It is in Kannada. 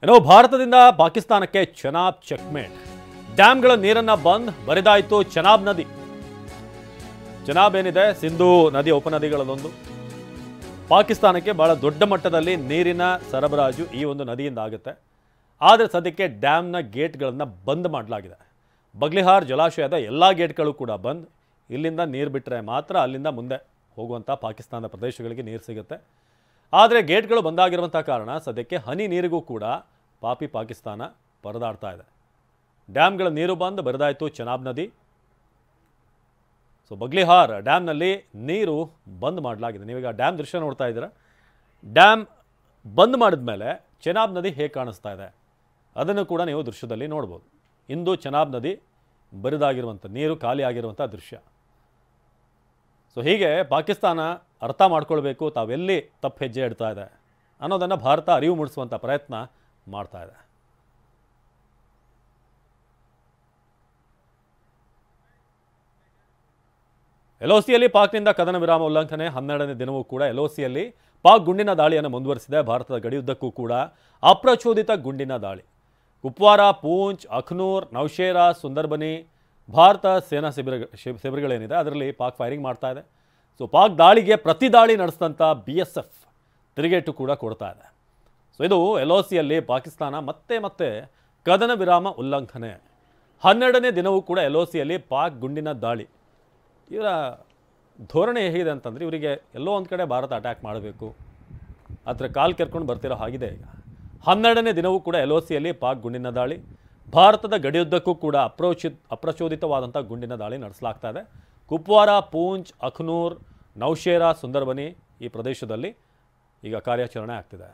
ಏನೋ ಭಾರತದಿಂದ ಪಾಕಿಸ್ತಾನಕ್ಕೆ ಚೆನಾಬ್ ಚೆಕ್ಮೇಟ್. ಡ್ಯಾಮ್ಗಳ ನೀರನ್ನ ಬಂದ್ ಬರಿದಾಯಿತು ಚೆನಾಬ್ ನದಿ. ಚೆನಾಬ್ ಏನಿದೆ ಸಿಂಧೂ ನದಿ ಉಪನದಿಗಳಲ್ಲೊಂದು. ಪಾಕಿಸ್ತಾನಕ್ಕೆ ಬಹಳ ದೊಡ್ಡ ಮಟ್ಟದಲ್ಲಿ ನೀರಿನ ಸರಬರಾಜು ಈ ಒಂದು ನದಿಯಿಂದ ಆಗುತ್ತೆ. ಆದರೆ ಸದ್ಯಕ್ಕೆ ಡ್ಯಾಮ್ನ ಗೇಟ್ಗಳನ್ನು ಬಂದ್ ಮಾಡಲಾಗಿದೆ. ಬಗ್ಲಿಹಾರ್ ಜಲಾಶಯದ ಎಲ್ಲ ಗೇಟ್ಗಳು ಕೂಡ ಬಂದ್. ಇಲ್ಲಿಂದ ನೀರು ಬಿಟ್ಟರೆ ಮಾತ್ರ ಅಲ್ಲಿಂದ ಮುಂದೆ ಹೋಗುವಂಥ ಪಾಕಿಸ್ತಾನದ ಪ್ರದೇಶಗಳಿಗೆ ನೀರು ಸಿಗುತ್ತೆ. ಆದರೆ ಗೇಟ್ಗಳು ಬಂದಾಗಿರುವಂಥ ಕಾರಣ ಸದ್ಯಕ್ಕೆ ಹನಿ ನೀರಿಗೂ ಕೂಡ ಪಾಕಿಸ್ತಾನ ಪರದಾಡ್ತಾ ಇದೆ. ಡ್ಯಾಮ್ಗಳ ನೀರು ಬಂದು ಬರಿದಾಯಿತು ಚೆನಾಬ್ ನದಿ. ಸೊ ಬಗ್ಲಿಹಾರ್ ಡ್ಯಾಮ್ನಲ್ಲಿ ನೀರು ಬಂದ್ ಮಾಡಲಾಗಿದೆ. ನೀವೀಗ ಡ್ಯಾಮ್ ದೃಶ್ಯ ನೋಡ್ತಾ ಇದ್ದೀರಾ. ಡ್ಯಾಮ್ ಬಂದ್ ಮಾಡಿದ ಮೇಲೆ ಚೆನಾಬ್ ನದಿ ಹೇಗೆ ಕಾಣಿಸ್ತಾ ಇದೆ ಅದನ್ನು ಕೂಡ ನೀವು ದೃಶ್ಯದಲ್ಲಿ ನೋಡ್ಬೋದು. ಇಂದು ಚೆನಾಬ್ ನದಿ ಬರಿದಾಗಿರುವಂಥ ನೀರು ಖಾಲಿಯಾಗಿರುವಂಥ ದೃಶ್ಯ. ಸೊ ಹೀಗೆ ಪಾಕಿಸ್ತಾನ ಅರ್ಥ ಮಾಡ್ಕೊಳ್ಬೇಕು ತಾವೆಲ್ಲಿ ತಪ್ಪು ಹೆಜ್ಜೆ ಇಡ್ತಾ ಇದೆ ಅನ್ನೋದನ್ನು ಭಾರತ ಅರಿವು ಮೂಡಿಸುವಂಥ ಪ್ರಯತ್ನ ಮಾಡ್ತಾ ಇದೆ. LOCಯಲ್ಲಿ ಪಾಕ್ನಿಂದ ಕದನ ವಿರಾಮ ಉಲ್ಲಂಘನೆ 12ನೇ ದಿನವೂ ಕೂಡ LOCಯಲ್ಲಿ ಪಾಕ್ ಗುಂಡಿನ ದಾಳಿಯನ್ನು ಮುಂದುವರಿಸಿದೆ. ಭಾರತದ ಗಡಿಯುದ್ದಕ್ಕೂ ಕೂಡ ಅಪ್ರಚೋದಿತ ಗುಂಡಿನ ದಾಳಿ. ಕುಪ್ವಾರ, ಪೂಂಚ್, ಅಖ್ನೂರ್, ನೌಶೇರಾ, ಸುಂದರ್ಬನಿ ಭಾರತ ಸೇನಾ ಶಿಬಿರಗಳೇನಿದೆ ಅದರಲ್ಲಿ ಪಾಕ್ ಫೈರಿಂಗ್ ಮಾಡ್ತಾ ಇದೆ. ಸೊ ಪಾಕ್ ದಾಳಿಗೆ ಪ್ರತಿ ದಾಳಿ ನಡೆಸಿದಂಥ BSF ತಿರುಗೇಟು ಕೂಡ ಕೊಡ್ತಾ ಇದೆ. ಸೊ ಇದು LOCಯಲ್ಲಿ ಪಾಕಿಸ್ತಾನ ಮತ್ತೆ ಕದನ ವಿರಾಮ ಉಲ್ಲಂಘನೆ. 12ನೇ ದಿನವೂ ಕೂಡ LOCಯಲ್ಲಿ ಪಾಕ್ ಗುಂಡಿನ ದಾಳಿ. ಇವರ ಧೋರಣೆ ಹೇಗಿದೆ ಅಂತಂದರೆ ಇವರಿಗೆ ಎಲ್ಲೋ ಒಂದು ಕಡೆ ಭಾರತ ಅಟ್ಯಾಕ್ ಮಾಡಬೇಕು ಅದರ ಕಾಲು ಕೆರ್ಕೊಂಡು ಬರ್ತಿರೋ ಹಾಗಿದೆ. ಈಗ 12ನೇ ದಿನವೂ ಕೂಡ LOCಯಲ್ಲಿ ಪಾಕ್ ಗುಂಡಿನ ದಾಳಿ. ಭಾರತದ ಗಡಿಯುದ್ದಕ್ಕೂ ಕೂಡ ಅಪ್ರಚೋದಿತವಾದಂಥ ಗುಂಡಿನ ದಾಳಿ ನಡೆಸಲಾಗ್ತಾ ಇದೆ. ಕುಪ್ವಾರ, ಪೂಂಚ್, ಅಖ್ನೂರ್, ನೌಶೇರಾ, ಸುಂದರ್ಬನಿ ಈ ಪ್ರದೇಶದಲ್ಲಿ ಈಗ ಕಾರ್ಯಾಚರಣೆ ಆಗ್ತಿದೆ.